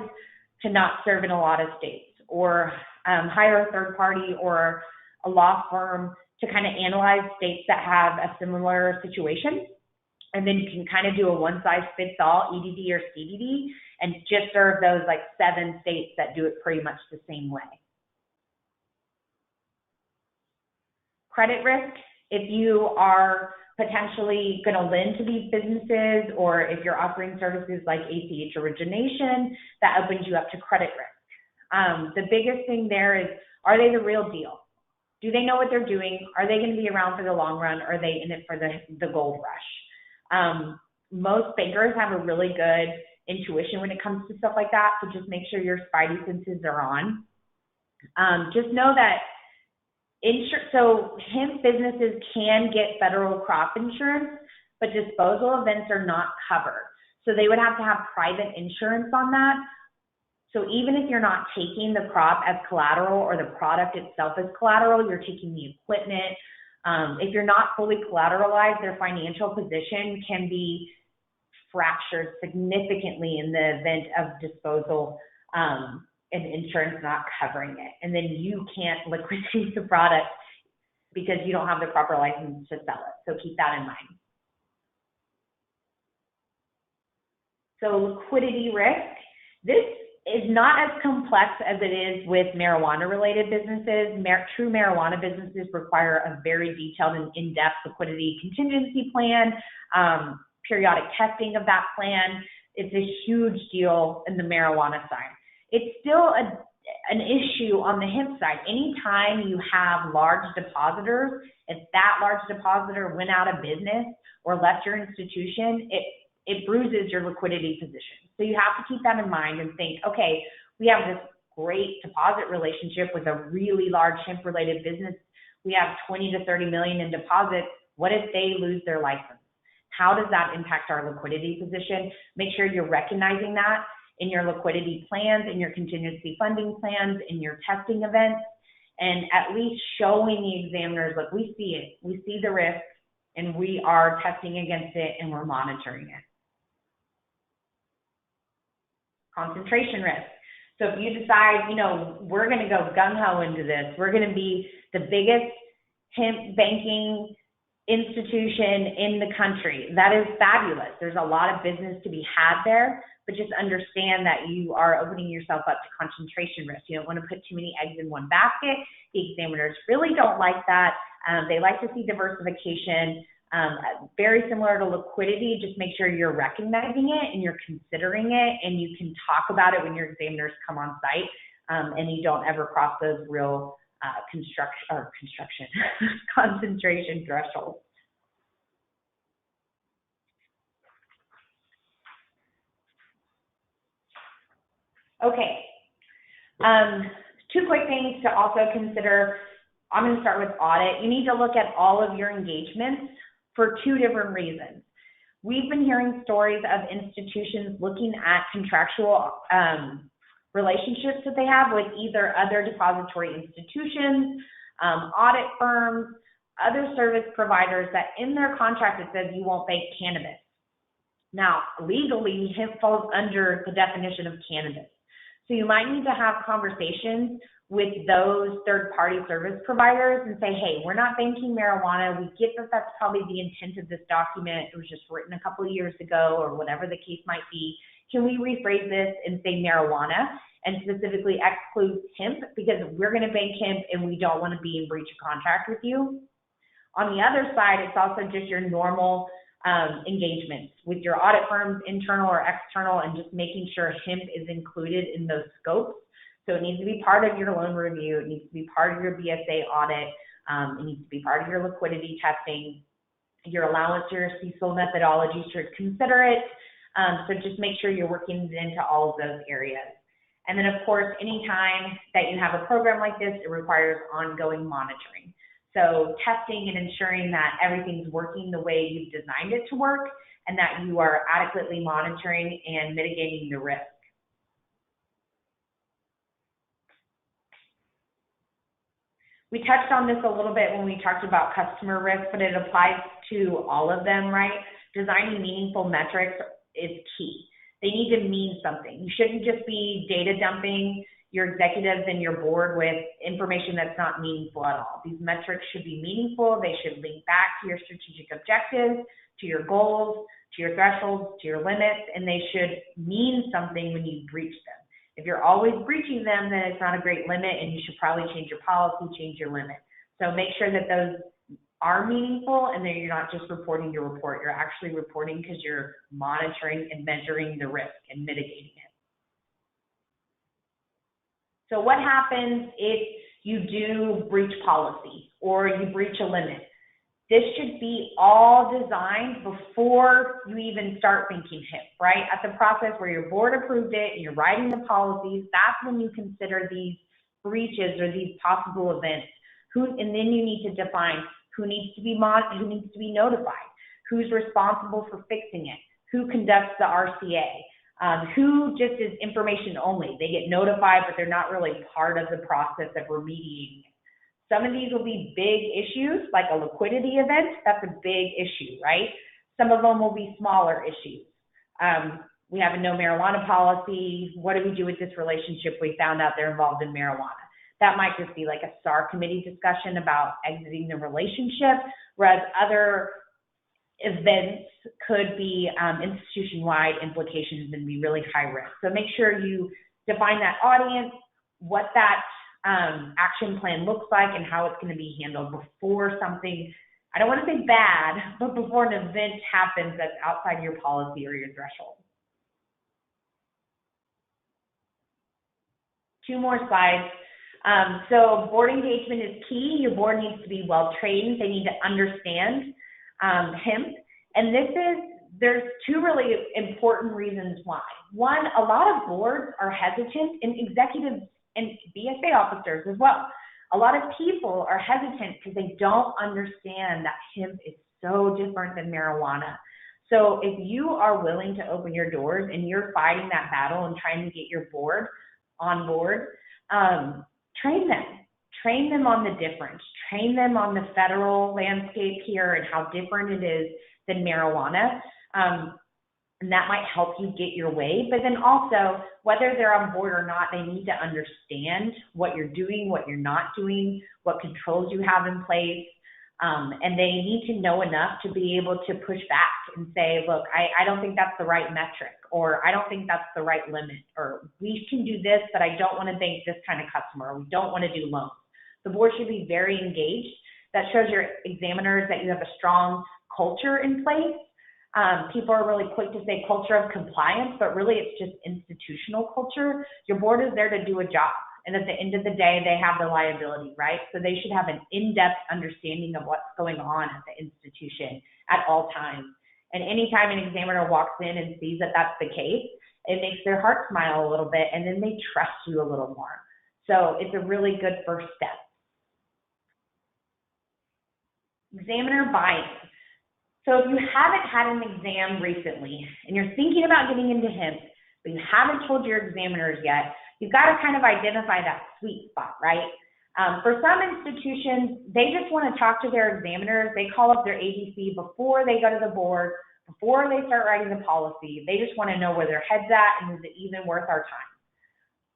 Speaker 1: to not serve in a lot of states, or hire a third party or a law firm to kind of analyze states that have a similar situation. And then you can kind of do a one-size-fits-all EDD or CDD and just serve those like 7 states that do it pretty much the same way. Credit risk, if you are potentially going to lend to these businesses, or if you're offering services like ACH origination, that opens you up to credit risk. The biggest thing there is, are they the real deal? Do they know what they're doing? Are they going to be around for the long run? Or are they in it for the gold rush? Most bankers have a really good intuition when it comes to stuff like that, so just make sure your spidey senses are on. Just know that so hemp businesses can get federal crop insurance, but disposal events are not covered. So they would have to have private insurance on that. So even if you're not taking the crop as collateral or the product itself as collateral, you're taking the equipment. If you're not fully collateralized, their financial position can be fractured significantly in the event of disposal and insurance not covering it. And then you can't liquidate the product because you don't have the proper license to sell it. So keep that in mind. So liquidity risk. This is not as complex as it is with marijuana-related businesses. True marijuana businesses require a very detailed and in-depth liquidity contingency plan, periodic testing of that plan. It's a huge deal in the marijuana side. It's still an issue on the hemp side. Anytime you have large depositors, if that large depositor went out of business or left your institution, it bruises your liquidity position. So you have to keep that in mind and think, okay, we have this great deposit relationship with a really large hemp-related business. We have 20 to 30 million in deposits. What if they lose their license? How does that impact our liquidity position? Make sure you're recognizing that in your liquidity plans, in your contingency funding plans, in your testing events, and at least showing the examiners, look, we see it, we see the risk, and we are testing against it, and we're monitoring it. Concentration risk. So if you decide, we're going to go gung-ho into this, we're going to be the biggest hemp banking institution in the country. That is fabulous. There's a lot of business to be had there, but just understand that you are opening yourself up to concentration risk. You don't want to put too many eggs in one basket. The examiners really don't like that. They like to see diversification. Very similar to liquidity, just make sure you're recognizing it and you're considering it, and you can talk about it when your examiners come on site, and you don't ever cross those real concentration thresholds. Okay, 2 quick things to also consider. I'm going to start with audit. You need to look at all of your engagements for 2 different reasons. We've been hearing stories of institutions looking at contractual relationships that they have with either other depository institutions, audit firms, other service providers that in their contract it says you won't bank cannabis. Now, legally, hemp falls under the definition of cannabis. So you might need to have conversations with those third-party service providers and say, hey, we're not banking marijuana. We get that that's probably the intent of this document. It was just written a couple of years ago or whatever the case might be. Can we rephrase this and say marijuana and specifically exclude hemp because we're going to bank hemp and we don't want to be in breach of contract with you? On the other side, it's also just your normal engagements with your audit firms, internal or external, and just making sure hemp is included in those scopes. So it needs to be part of your loan review. It needs to be part of your BSA audit. It needs to be part of your liquidity testing. Your allowance, your CECL methodology should consider it. So just make sure you're working into all of those areas. And then, of course, anytime that you have a program like this, it requires ongoing monitoring. So testing and ensuring that everything's working the way you've designed it to work and that you are adequately monitoring and mitigating the risk. We touched on this a little bit when we talked about customer risk, but it applies to all of them, right? Designing meaningful metrics is key. They need to mean something. You shouldn't just be data dumping your executives and your board with information that's not meaningful at all. These metrics should be meaningful. They should link back to your strategic objectives, to your goals, to your thresholds, to your limits, and they should mean something when you breach them. If you're always breaching them, then it's not a great limit, and you should probably change your policy, change your limit. So make sure that those are meaningful and that you're not just reporting your report. You're actually reporting because you're monitoring and measuring the risk and mitigating it. So what happens if you do breach policy or you breach a limit? This should be all designed before you even start thinking hemp, right? At the process where your board approved it and you're writing the policies, that's when you consider these breaches or these possible events. And then you need to define who needs to be notified, who's responsible for fixing it, who conducts the RCA, who just is information only. They get notified, but they're not really part of the process of remediating it. Some of these will be big issues, like a liquidity event. That's a big issue, right? Some of them will be smaller issues. We have a no marijuana policy. What do we do with this relationship? We found out they're involved in marijuana. That might just be like a SAR committee discussion about exiting the relationship, whereas other events could be institution-wide implications and be really high risk. So make sure you define that audience, what that action plan looks like, and how it's going to be handled before something, I don't want to say bad, but before an event happens that's outside your policy or your threshold. 2 more slides. So board engagement is key. Your board needs to be well trained. They need to understand hemp. And there's 2 really important reasons why. One, a lot of boards are hesitant, and executives and BSA officers as well. A lot of people are hesitant because they don't understand that hemp is so different than marijuana. So if you are willing to open your doors and you're fighting that battle and trying to get your board on board, train them on the difference, train them on the federal landscape here and how different it is than marijuana. And that might help you get your way. But then also, whether they're on board or not, they need to understand what you're doing, what you're not doing, what controls you have in place. And they need to know enough to be able to push back and say, look, I don't think that's the right metric, or I don't think that's the right limit, or we can do this, but I don't want to bank this kind of customer, or we don't want to do loans. The board should be very engaged. That shows your examiners that you have a strong culture in place. People are really quick to say culture of compliance, but really it's just institutional culture. Your board is there to do a job. And at the end of the day, they have the liability, right? So they should have an in-depth understanding of what's going on at the institution at all times. And anytime an examiner walks in and sees that that's the case, it makes their heart smile a little bit, and then they trust you a little more. So it's a really good first step. Examiner buy-in. So if you haven't had an exam recently and you're thinking about getting into hemp, but you haven't told your examiners yet, you've got to kind of identify that sweet spot, right? For some institutions, they just want to talk to their examiners. They call up their ABC before they go to the board, before they start writing the policy. They just want to know where their head's at and is it even worth our time.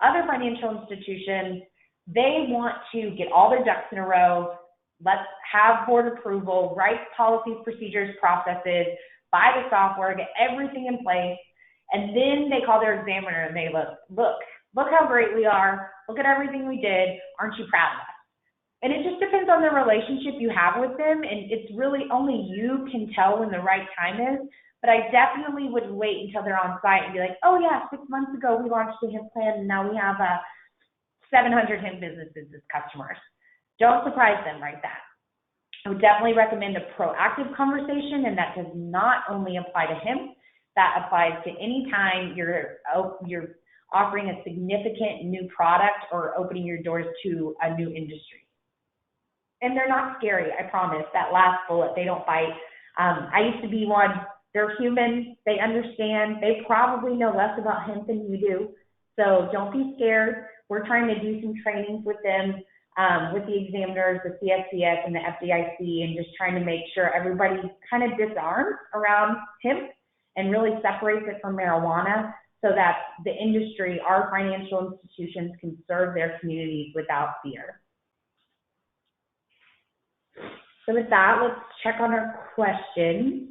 Speaker 1: Other financial institutions, they want to get all their ducks in a row. Let's have board approval, write policies, procedures, processes, buy the software, get everything in place, and then they call their examiner and they look how great we are. Look at everything we did. Aren't you proud of us? And it just depends on the relationship you have with them, and it's really only you can tell when the right time is. But I definitely would wait until they're on site and be like, oh yeah, 6 months ago we launched the hemp plan, and now we have 700 hemp businesses as customers. Don't surprise them right then. I would definitely recommend a proactive conversation, and that does not only apply to hemp. That applies to any time you're offering a significant new product or opening your doors to a new industry. And they're not scary, I promise. That last bullet, they don't bite. I used to be one. They're human. They understand. They probably know less about hemp than you do. So don't be scared. We're trying to do some trainings with them, with the examiners, the CSCS, and the FDIC, and just trying to make sure everybody kind of disarms around hemp and really separates it from marijuana so that the industry, our financial institutions, can serve their communities without fear. So with that, let's check on our questions.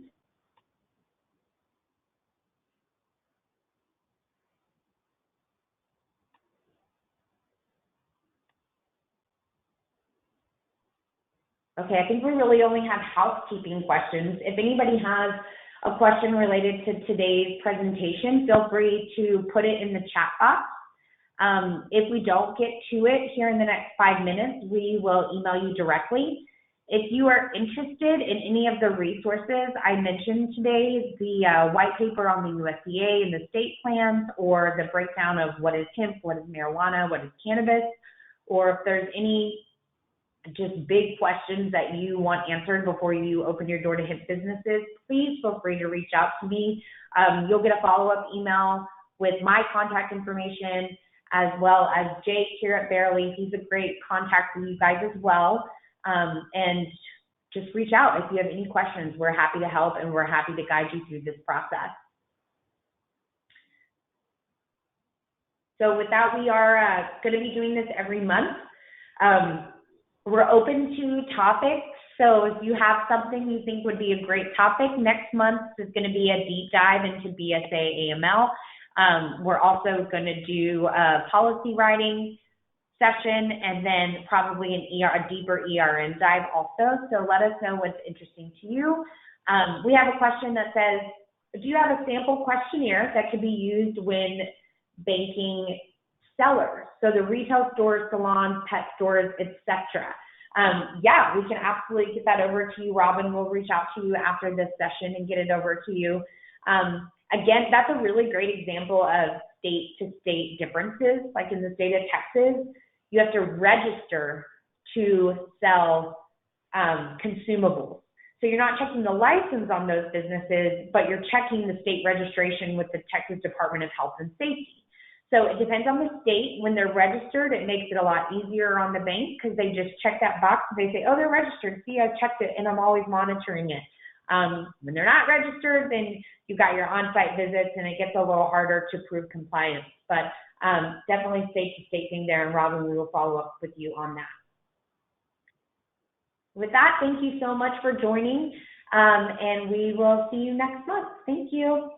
Speaker 1: Okay, I think we really only have housekeeping questions. If anybody has a question related to today's presentation, feel free to put it in the chat box. If we don't get to it here in the next 5 minutes, we will email you directly. If you are interested in any of the resources I mentioned today, the white paper on the USDA and the state plans, or the breakdown of what is hemp, what is marijuana, what is cannabis, or if there's any just big questions that you want answered before you open your door to hemp businesses, please feel free to reach out to me. You'll get a follow-up email with my contact information, as well as Jake here at Barely. He's a great contact for you guys as well. And just reach out if you have any questions. We're happy to help, and we're happy to guide you through this process. So with that, we are going to be doing this every month. We're open to topics. So if you have something you think would be a great topic, next month is going to be a deep dive into BSA AML. We're also going to do a policy writing session, and then probably a deeper ERN dive also. So let us know what's interesting to you. We have a question that says, do you have a sample questionnaire that could be used when banking sellers? So the retail stores, salons, pet stores, etc. Yeah, we can absolutely get that over to you. Robin will reach out to you after this session and get it over to you. Again, that's a really great example of state-to-state differences. Like in the state of Texas, you have to register to sell consumables. So you're not checking the license on those businesses, but you're checking the state registration with the Texas Department of Health and Safety. So it depends on the state. When they're registered, it makes it a lot easier on the bank because they just check that box. They say, oh, they're registered. See, I checked it, and I'm always monitoring it. When they're not registered, then you've got your on-site visits, and it gets a little harder to prove compliance. But definitely state-to-state thing there, and Robin, we will follow up with you on that. With that, thank you so much for joining, and we will see you next month. Thank you.